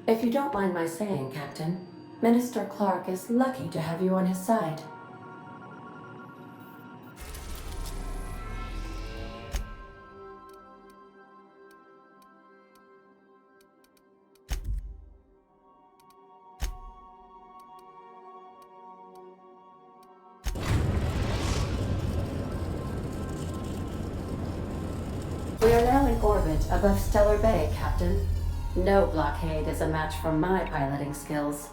If you don't mind my saying, Captain, Minister Clark is lucky to have you on his side. We are now in orbit above Stellar Bay, Captain. No blockade is a match for my piloting skills.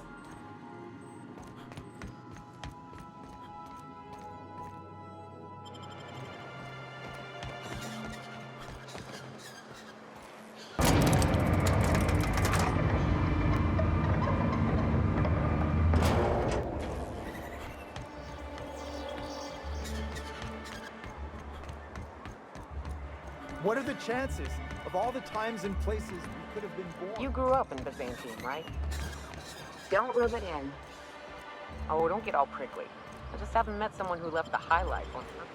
What are the chances of all the times and places we could have been born? You grew up in Byzantium, right? Don't rub it in. Oh, don't get all prickly. I just haven't met someone who left the highlight on her.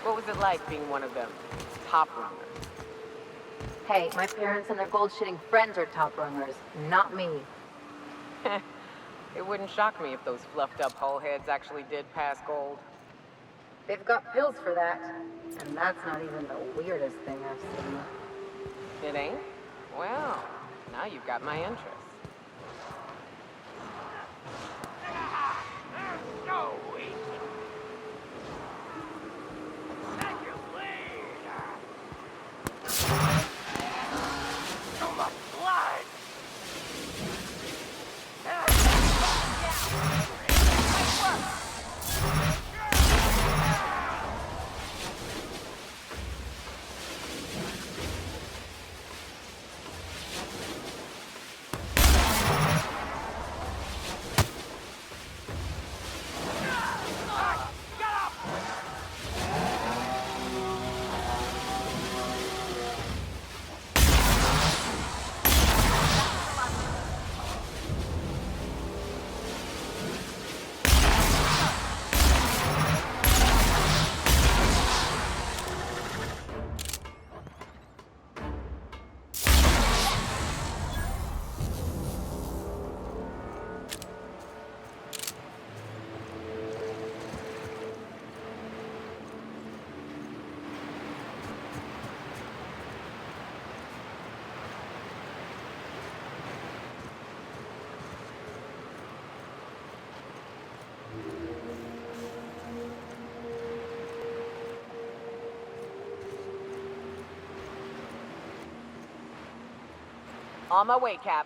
What was it like being one of them? Top runners? Hey, my parents and their gold-shitting friends are top runners, not me. It wouldn't shock me if those fluffed up hull heads actually did pass gold. They've got pills for that, and that's not even the weirdest thing I've seen. It ain't? Well, now you've got my interest. No, wait. Thank you, so much blood. On my way, Cap.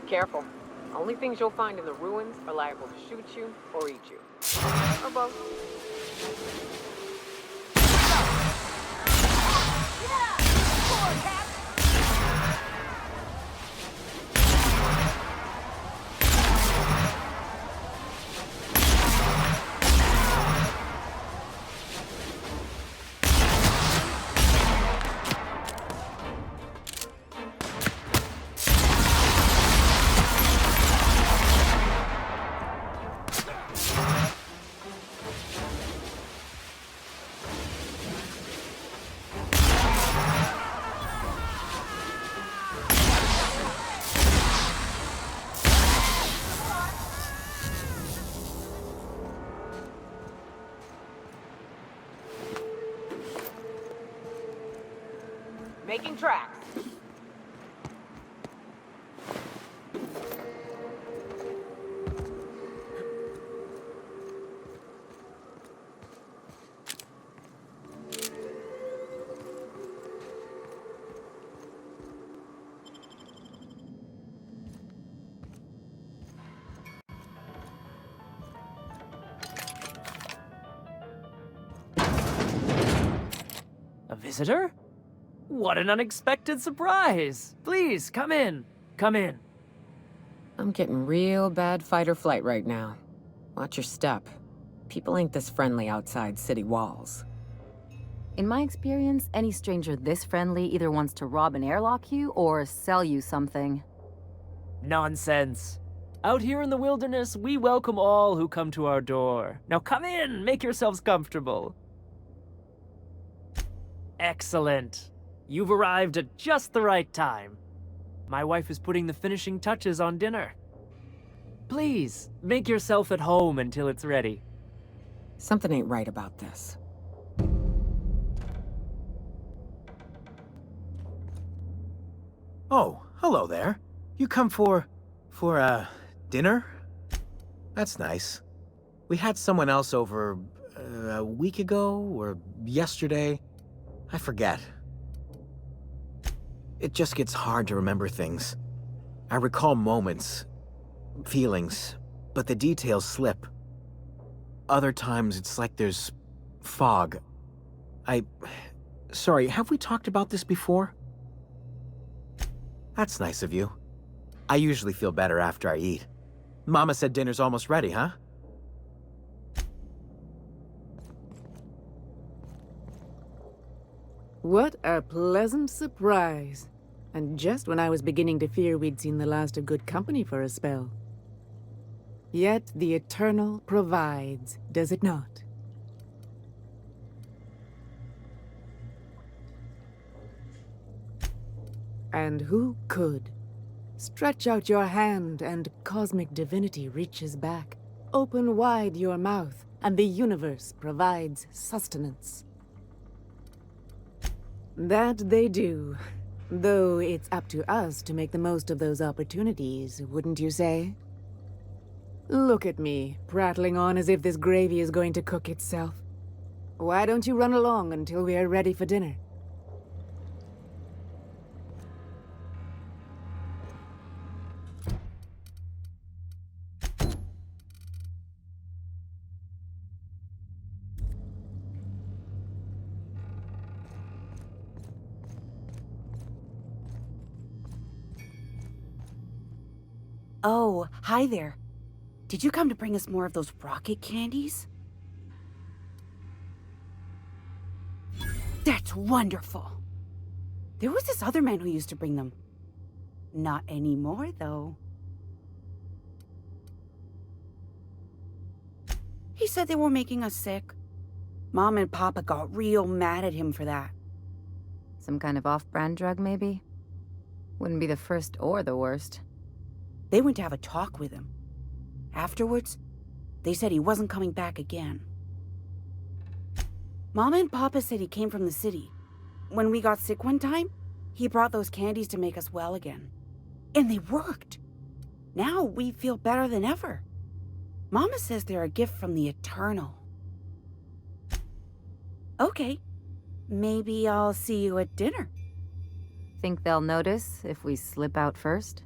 Careful. Only things you'll find in the ruins are liable to shoot you or eat you. Or both. Making tracks. A visitor? What an unexpected surprise! Please, come in. Come in. I'm getting real bad fight or flight right now. Watch your step. People ain't this friendly outside city walls. In my experience, any stranger this friendly either wants to rob and airlock you or sell you something. Nonsense. Out here in the wilderness, we welcome all who come to our door. Now come in, make yourselves comfortable. Excellent. You've arrived at just the right time. My wife is putting the finishing touches on dinner. Please, make yourself at home until it's ready. Something ain't right about this. Oh, hello there. You come for dinner? That's nice. We had someone else over a week ago or yesterday. I forget. It just gets hard to remember things. I recall moments, feelings, but the details slip. Other times it's like there's fog. Sorry, have we talked about this before? That's nice of you. I usually feel better after I eat. Mama said dinner's almost ready, huh? What a pleasant surprise. And just when I was beginning to fear we'd seen the last of good company for a spell. Yet the Eternal provides, does it not? And who could? Stretch out your hand and cosmic divinity reaches back. Open wide your mouth and the universe provides sustenance. That they do. Though it's up to us to make the most of those opportunities, wouldn't you say? Look at me, prattling on as if this gravy is going to cook itself. Why don't you run along until we are ready for dinner? Oh, hi there. Did you come to bring us more of those rocket candies? That's wonderful. There was this other man who used to bring them. Not anymore, though. He said they were making us sick. Mom and Papa got real mad at him for that. Some kind of off-brand drug, maybe? Wouldn't be the first or the worst. They went to have a talk with him. Afterwards, they said he wasn't coming back again. Mama and Papa said he came from the city. When we got sick one time, he brought those candies to make us well again. And they worked. Now we feel better than ever. Mama says they're a gift from the Eternal. Okay, maybe I'll see you at dinner. Think they'll notice if we slip out first?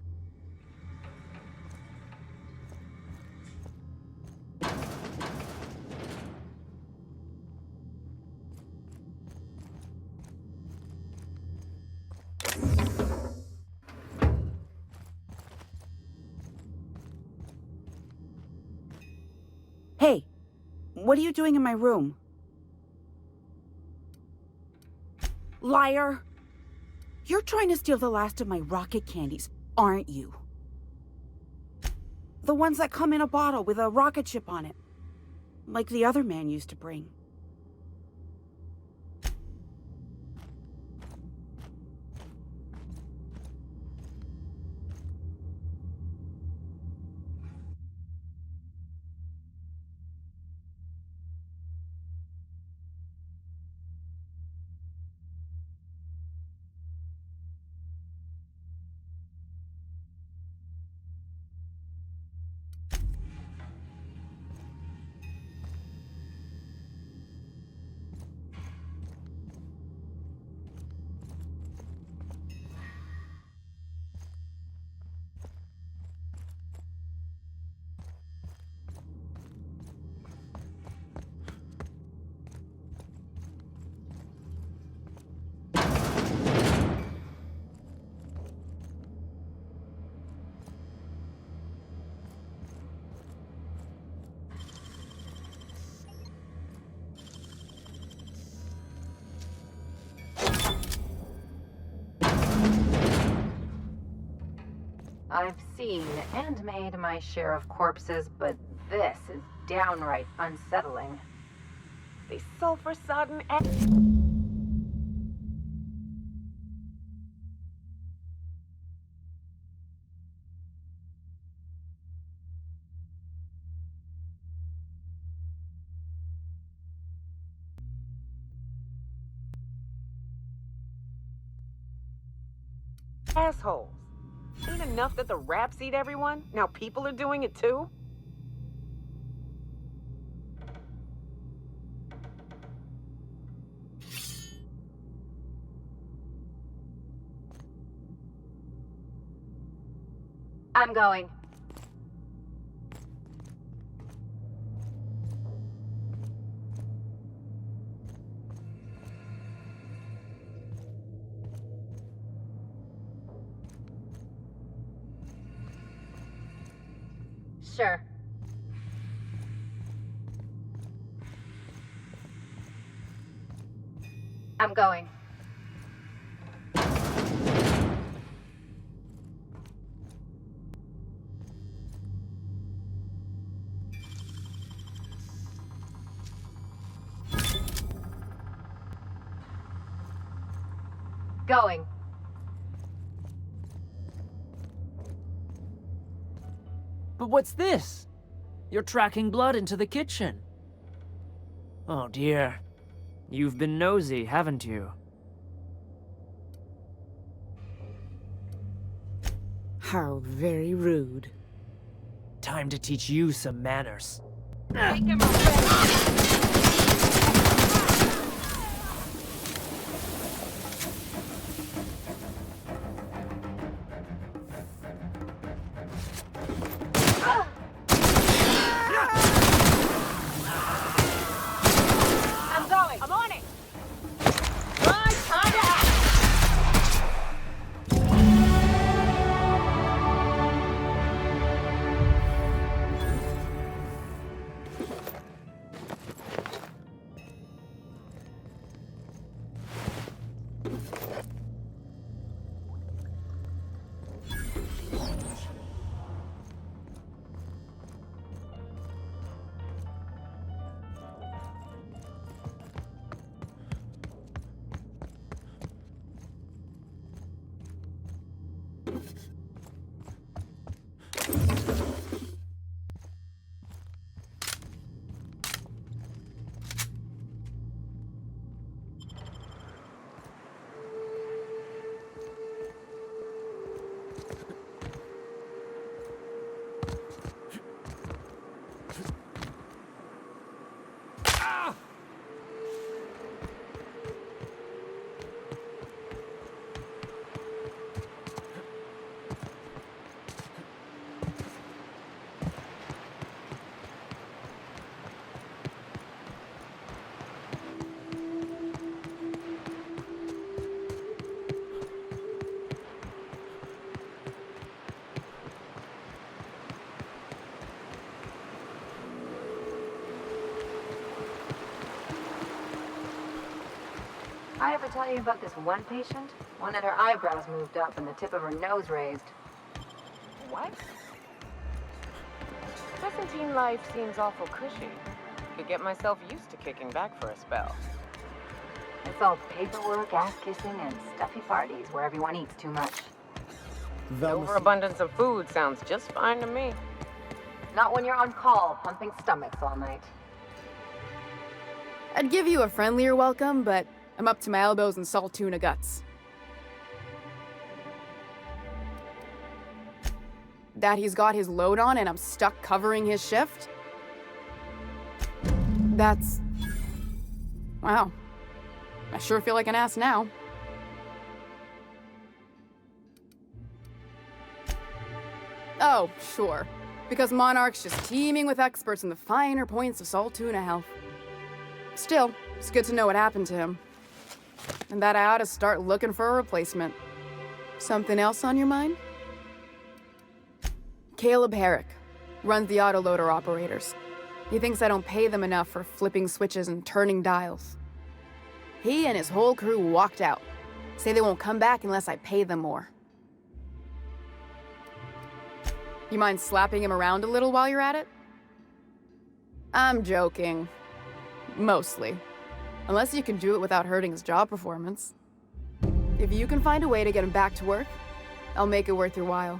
Hey, what are you doing in my room? Liar! You're trying to steal the last of my rocket candies, aren't you? The ones that come in a bottle with a rocket ship on it. Like the other man used to bring. seen and made my share of corpses, but this is downright unsettling. They sulfur-sodden assholes. Ain't enough that the rats eat everyone? Now people are doing it too? I'm going. Sure. I'm going. Going. But what's this? You're tracking blood into the kitchen. Oh dear. You've been nosy, haven't you? How very rude. Time to teach you some manners. Make him a I'm going. I'm on it. Right, time to act. I ever tell you about this one patient? One had her eyebrows moved up and the tip of her nose raised. What? Byzantine life seems awful cushy. Could get myself used to kicking back for a spell. It's all paperwork, ass kissing, and stuffy parties where everyone eats too much. The overabundance of food sounds just fine to me. Not when you're on call, pumping stomachs all night. I'd give you a friendlier welcome, but I'm up to my elbows in salt tuna guts. That he's got his load on and I'm stuck covering his shift? That's... wow. I sure feel like an ass now. Oh, sure. Because Monarch's just teeming with experts in the finer points of salt tuna health. Still, it's good to know what happened to him. And that I ought to start looking for a replacement. Something else on your mind? Caleb Herrick runs the autoloader operators. He thinks I don't pay them enough for flipping switches and turning dials. He and his whole crew walked out. Say they won't come back unless I pay them more. You mind slapping him around a little while you're at it? I'm joking. Mostly. Unless you can do it without hurting his job performance. If you can find a way to get him back to work, I'll make it worth your while.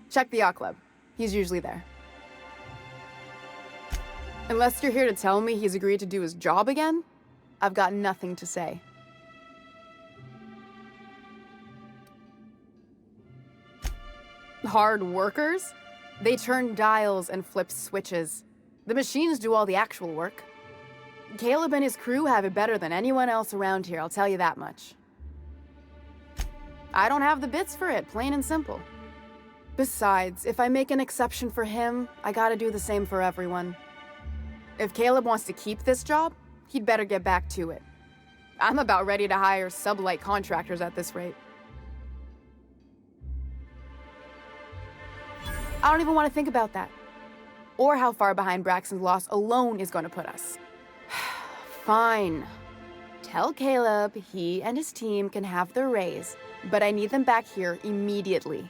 Check the yacht club. He's usually there. Unless you're here to tell me he's agreed to do his job again, I've got nothing to say. Hard workers? They turn dials and flip switches. The machines do all the actual work. Caleb and his crew have it better than anyone else around here, I'll tell you that much. I don't have the bits for it, plain and simple. Besides, if I make an exception for him, I gotta do the same for everyone. If Caleb wants to keep this job, he'd better get back to it. I'm about ready to hire sublight contractors at this rate. I don't even want to think about that. Or how far behind Braxton's loss alone is going to put us. Fine. Tell Caleb he and his team can have their raise, but I need them back here immediately.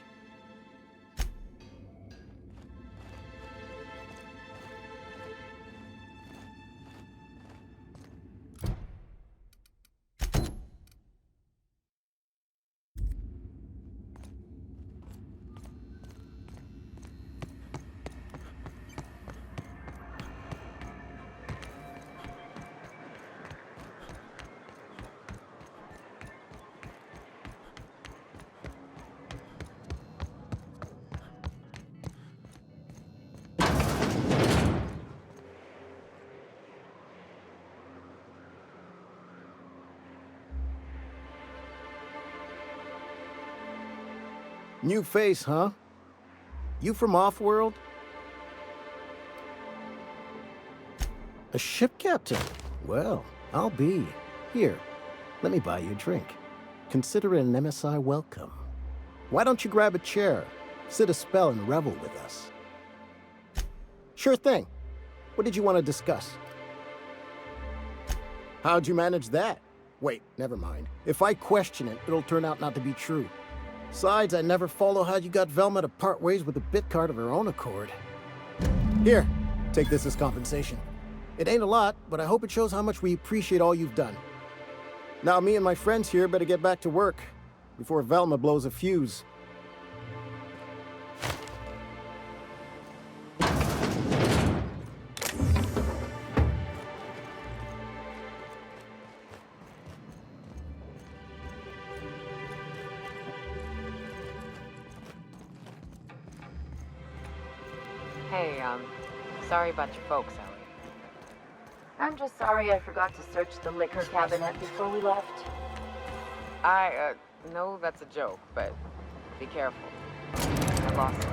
New face, huh? You from off-world? A ship captain? Well, I'll be. Here, let me buy you a drink. Consider it an MSI welcome. Why don't you grab a chair, sit a spell, and revel with us? Sure thing. What did you want to discuss? How'd you manage that? Wait, never mind. If I question it, it'll turn out not to be true. Besides, I never follow how you got Velma to part ways with a bit card of her own accord. Here, take this as compensation. It ain't a lot, but I hope it shows how much we appreciate all you've done. Now me and my friends here better get back to work before Velma blows a fuse. Hey, sorry about your folks, Ellie. I'm just sorry I forgot to search the liquor cabinet before we left. I know that's a joke, but be careful. I lost him.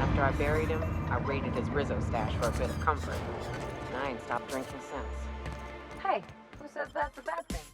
After I buried him, I raided his Rizzo stash for a bit of comfort. And I ain't stopped drinking since. Hey, who says that's a bad thing?